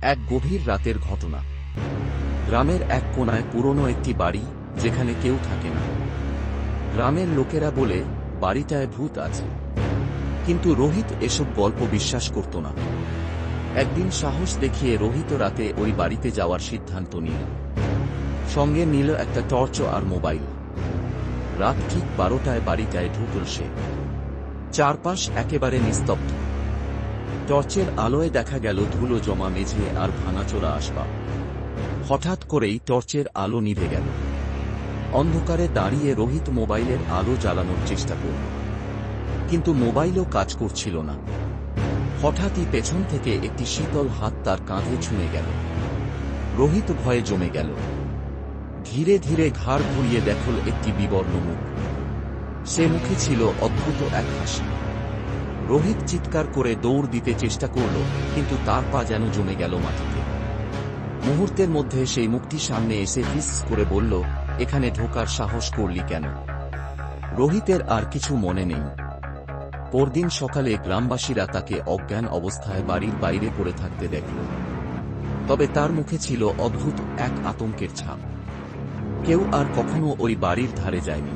এক গভীর রাতের ঘটনা। গ্রামের এক কোণায় পুরনো একটি বাড়ি, যেখানে কেউ থাকে না। গ্রামের লোকেরা বলে বাড়িটায় ভূত আছে, কিন্তু রোহিত এসব গল্প বিশ্বাস করত না। একদিন সাহস দেখিয়ে রোহিত রাতে ওই বাড়িতে যাওয়ার সিদ্ধান্ত নিল। সঙ্গে নিল একটা টর্চ আর মোবাইল। রাত ঠিক 12টায় বাড়িটায় ঢুকল সে। চারপাশ একেবারে নিস্তব্ধ। টর্চের আলোয় দেখা গেল ধুলো জমা মেঝে আর ভাঙাচোরা আসবাব। হঠাৎ করেই টর্চের আলো নিভে গেল। অন্ধকারে দাঁড়িয়ে রোহিত মোবাইলের আলো জ্বালানোর চেষ্টা করল, কিন্তু মোবাইলও কাজ করছিল না। হঠাৎই পেছন থেকে একটি শীতল হাত তার কাঁধে ছুঁয়ে গেল। রোহিত ভয়ে জমে গেল। ধীরে ধীরে ঘাড় ঘুরিয়ে দেখল একটি বিবর্ণ মুখ। সে মুখে ছিল অদ্ভুত এক হাসি। রোহিত চিৎকার করে দৌড় দিতে চেষ্টা করল, কিন্তু তার পা যেন জমে গেল মাটিতে। মুহূর্তের মধ্যে সেই মুখটি সামনে এসে ফিস করে বলল, এখানে ঢোকার সাহস করলি কেন? রোহিতের আর কিছু মনে নেই। পরদিন সকালে গ্রামবাসীরা তাকে অজ্ঞান অবস্থায় বাড়ির বাইরে পড়ে থাকতে দেখল। তবে তার মুখে ছিল অদ্ভুত এক আতঙ্কের ছাপ। কেউ আর কখনো ওই বাড়ির ধারে যায়নি।